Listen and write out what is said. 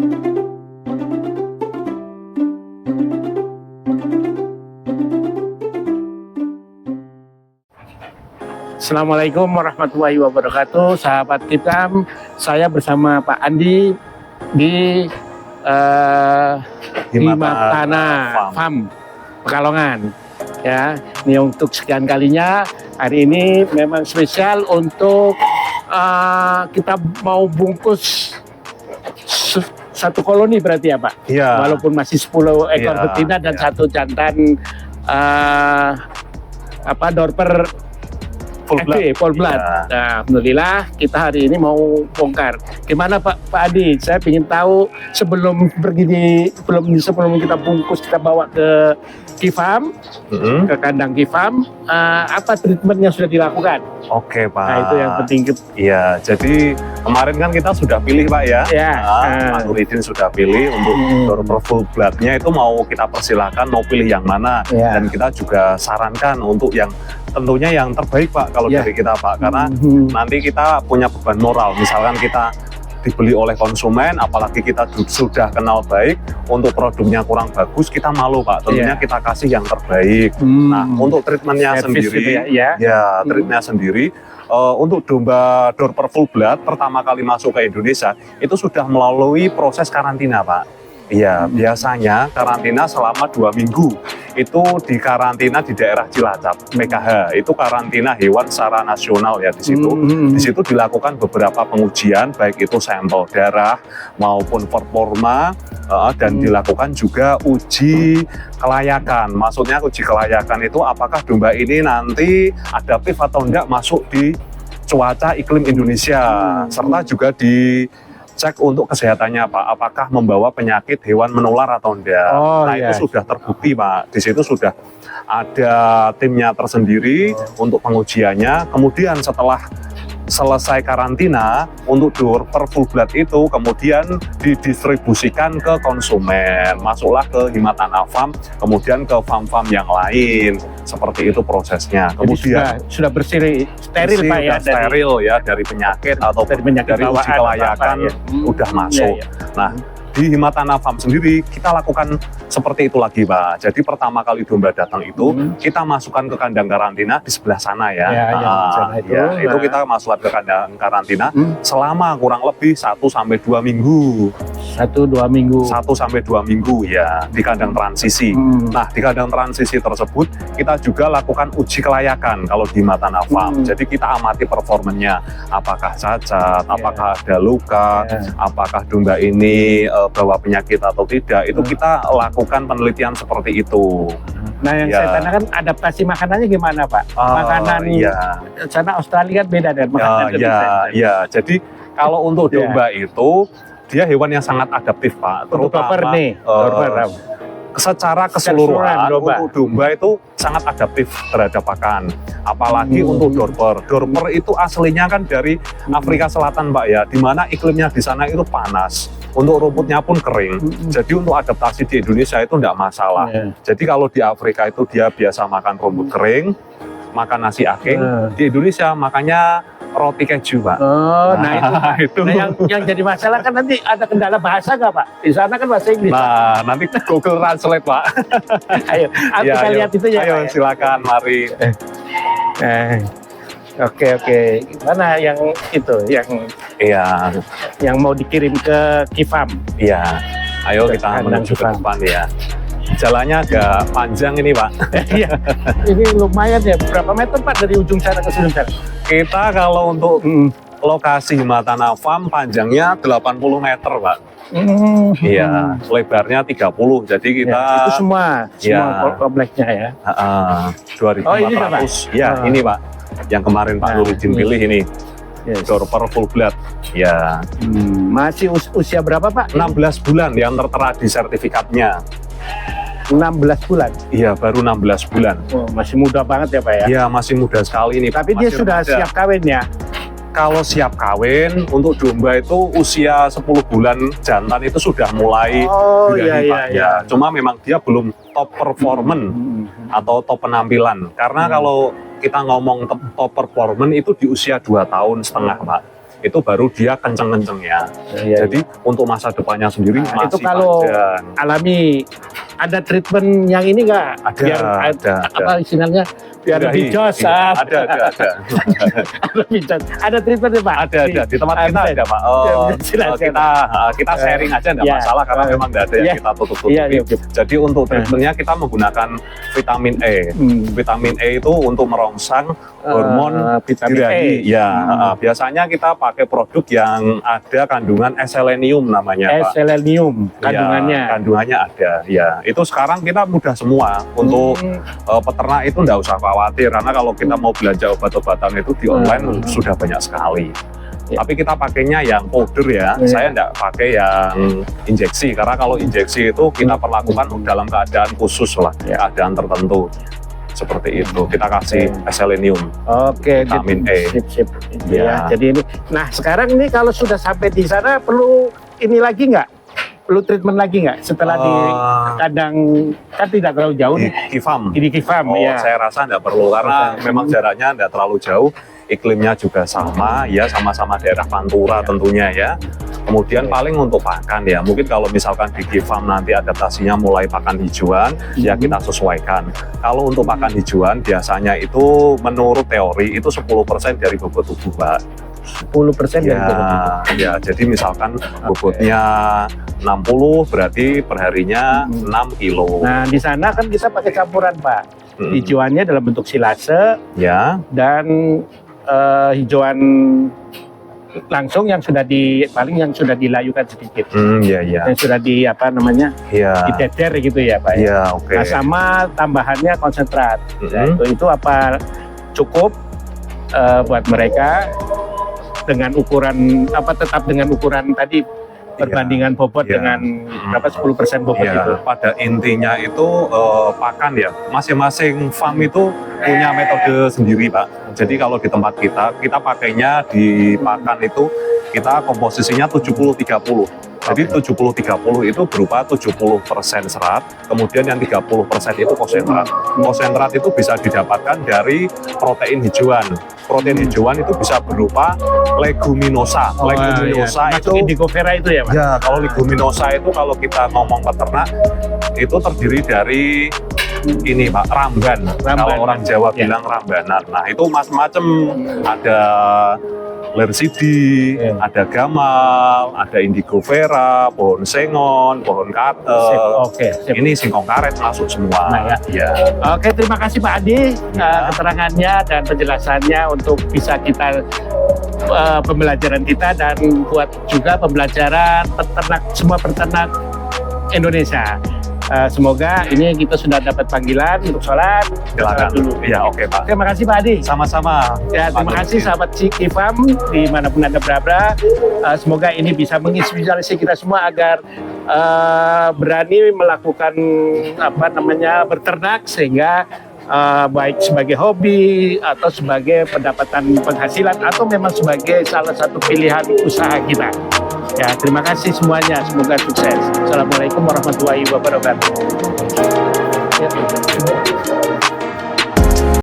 Assalamualaikum warahmatullahi wabarakatuh, sahabat Kifam. Saya bersama Pak Andi di Himatana Farm Pekalongan. Ya, ini untuk sekian kalinya. Hari ini memang spesial untuk kita mau bungkus satu koloni berarti ya Pak? Iya. Walaupun masih 10 ekor Iya, betina dan iya. satu jantan dorper full blood. Iya. Nah, alhamdulillah kita hari ini mau bongkar. Gimana Pak Adi? Saya ingin tahu sebelum kita bungkus, kita bawa ke Kifam, ke kandang Kifam, apa treatment yang sudah dilakukan? Oke Pak. Nah, itu yang penting. Iya, jadi kemarin kan kita sudah pilih Pak ya. Ya. Pak Nuridin sudah pilih untuk dorper full bloodnya itu mau kita persilahkan mau pilih yang mana. Ya. Dan kita juga sarankan untuk yang tentunya yang terbaik Pak kalau Ya. dari kita Pak, karena nanti kita punya beban moral. Misalkan kita dibeli oleh konsumen, apalagi kita sudah kenal baik, untuk produknya kurang bagus, kita malu Pak. Tentunya kita kasih yang terbaik. Nah, untuk treatmentnya sendiri, gitu ya. treatmentnya sendiri, untuk domba dorper full blood pertama kali masuk ke Indonesia itu sudah melalui proses karantina Pak. Iya, biasanya karantina selama 2 minggu. Itu di karantina di daerah Cilacap, PKH. Itu karantina hewan secara nasional ya di situ. Di situ dilakukan beberapa pengujian, baik itu sampel darah maupun performa, dan dilakukan juga uji kelayakan. Maksudnya uji kelayakan itu apakah domba ini nanti adaptif atau enggak masuk di cuaca iklim Indonesia, serta juga dicek untuk kesehatannya Pak, apakah membawa penyakit hewan menular atau enggak. Itu sudah terbukti Pak. Di situ sudah ada timnya tersendiri untuk pengujiannya. Kemudian setelah selesai karantina, untuk dorper full blood itu kemudian didistribusikan ke konsumen, masuklah ke Himatana Farm, kemudian ke farm-farm yang lain. Seperti itu prosesnya. Kemudian sudah steril Pak ya, steril ya dari penyakit atau dari uji kelayakan udah masuk. Nah, di Himatana Farm sendiri kita lakukan seperti itu lagi Pak. Jadi pertama kali domba datang itu kita masukkan ke kandang karantina di sebelah sana ya. Itu kita masukkan ke kandang karantina selama kurang lebih 1-2 minggu. 1-2 minggu ya di kandang transisi. Nah, di kandang transisi tersebut kita juga lakukan uji kelayakan kalau di Himatana Farm. Jadi kita amati performanya, apakah cacat, apakah ada luka, apakah domba ini bawa penyakit atau tidak. Itu kita lakukan penelitian seperti itu. Nah, yang saya tanyakan adaptasi makanannya gimana Pak? Makanan sana Australia kan beda dengan makanan Indonesia. Jadi kalau untuk domba itu dia hewan yang sangat adaptif Pak. Terutama secara keseluruhan untuk domba itu sangat adaptif terhadap pakan. Apalagi untuk dorper. Dorper itu aslinya kan dari Afrika Selatan Pak ya, di mana iklimnya di sana itu panas. Untuk rumputnya pun kering. Jadi untuk adaptasi di Indonesia itu tidak masalah. Jadi kalau di Afrika itu dia biasa makan rumput kering, makan nasi aking. Di Indonesia makanya roti keju Pak. Nah itu. Nah, yang jadi masalah kan nanti ada kendala bahasa nggak Pak? Di sana kan bahasa Inggris. Nah, nanti Google Translate Pak. Ayo, kita lihat itu ya. Ayo silakan, mari. Oke. Mana yang itu, yang mau dikirim ke Kifam? Iya. Ayo kita menuju ke depan ya. Jalannya agak panjang ini Pak. Iya. Ini lumayan ya. Berapa meter Pak dari ujung sana ke ujung sana? Kita kalau untuk lokasi Himatana Farm panjangnya 80 meter Pak. Iya, lebarnya 30. Jadi kita itu semua kompleknya ya. 2.400. Ini Pak. Yang kemarin Pak Nuridin pilih ini. Dorper full blood. Ya. Masih usia berapa Pak? 16 bulan yang tertera di sertifikatnya. 16 bulan? Iya, baru 16 bulan. Masih muda banget ya Pak ya? Iya, masih muda sekali ini. Tapi dia sudah siap kawin ya? Kalau siap kawin, untuk domba itu usia 10 bulan jantan itu sudah mulai iya. Cuma memang dia belum top performance atau top penampilan. Karena kalau kita ngomong top performance itu di usia 2,5 tahun Pak. itu baru dia kenceng-kencengnya. Iya, Jadi untuk masa depannya sendiri Nah, itu masih kalau panjang. alami ada treatment yang ini nggak? Ada, Biar ada. apa istilahnya? Biar lebih jos. Iya, ada. Lebih jos. Ada treatment ya Pak? Ada di tempat kita ada Pak. Silakan. Kita sharing aja nggak Iya. masalah karena memang nggak ada yang Iya. kita tutup-tutupi. Iya, iya. Jadi untuk treatmentnya kita menggunakan vitamin E. Vitamin E itu untuk merangsang hormon vitamin birahi. E. Ya, biasanya kita pakai produk yang ada kandungan selenium namanya Pak. Selenium kandungannya. Ya, kandungannya ada. Ya, itu sekarang kita mudah semua untuk peternak itu nggak usah khawatir karena kalau kita mau belanja obat-obatan itu di online sudah banyak sekali. Ya. Tapi kita pakainya yang powder ya. Saya nggak pakai yang injeksi karena kalau injeksi itu kita perlakukan dalam keadaan khusus lah, keadaan tertentu. Seperti itu. Kita kasih selenium. Oke, vitamin E. Sip. Ya. Jadi ini. Nah, sekarang ini kalau sudah sampai di sana perlu ini lagi nggak? Perlu treatment lagi nggak setelah di kandang, kan tidak terlalu jauh di nih. Kifam. Di Kifam, ya. Saya rasa nggak perlu karena memang jaraknya nggak terlalu jauh, iklimnya juga sama, ya sama-sama daerah Pantura tentunya ya. Kemudian paling untuk pakan ya, mungkin kalau misalkan di Kifam nanti adaptasinya mulai pakan hijauan, ya kita sesuaikan. Kalau untuk pakan hijauan biasanya itu menurut teori itu 10% dari bobot tubuh Pak. 10% dari bobot tubuh. Ya, jadi misalkan bobotnya 60 berarti perharinya 6 kilo. Nah, di sana kan kita pakai campuran Pak. Hijauannya dalam bentuk silase Ya. dan hijauan langsung yang sudah yang sudah dilayukan sedikit. Iya. Yang sudah di apa namanya? Iya. Diteter gitu ya Pak. Iya, oke. Nah, sama tambahannya konsentrat. Nah, itu apa cukup buat mereka dengan ukuran tetap dengan ukuran tadi perbandingan bobot dengan berapa 10% bobot itu. Pada intinya itu pakan ya. Masing-masing farm itu punya metode sendiri Pak. Jadi kalau di tempat kita pakainya di pakan itu kita komposisinya 70-30. Jadi 70-30 itu berupa 70% serat, kemudian yang 30% itu konsentrat. Konsentrat itu bisa didapatkan dari protein hijauan. Protein hijauan itu bisa berupa leguminosa. Leguminosa itu indigo vera itu ya Pak? Ya, kalau leguminosa itu kalau kita ngomong peternak itu terdiri dari ini Pak, ramban. Kalau orang Jawa bilang rambanan. Nah, itu macam-macam, ada lercidi, ada gamal, ada indigo vera, pohon sengon, pohon katel. Ini singkong karet masuk semua. Nah, ya. Oke, terima kasih Pak Adi keterangannya dan penjelasannya untuk bisa kita pembelajaran kita dan buat juga pembelajaran semua peternak Indonesia. Semoga ini kita sudah dapat panggilan untuk sholat. Silakan dulu. Ya, oke Pak. Terima kasih Pak Adi. Sama-sama. Ya, terima kasih sahabat Kifam dimanapun Anda berada. Semoga ini bisa menginspirasi kita semua agar berani melakukan berternak sehingga baik sebagai hobi atau sebagai pendapatan penghasilan atau memang sebagai salah satu pilihan usaha kita. Ya, terima kasih semuanya. Semoga sukses. Assalamualaikum warahmatullahi wabarakatuh.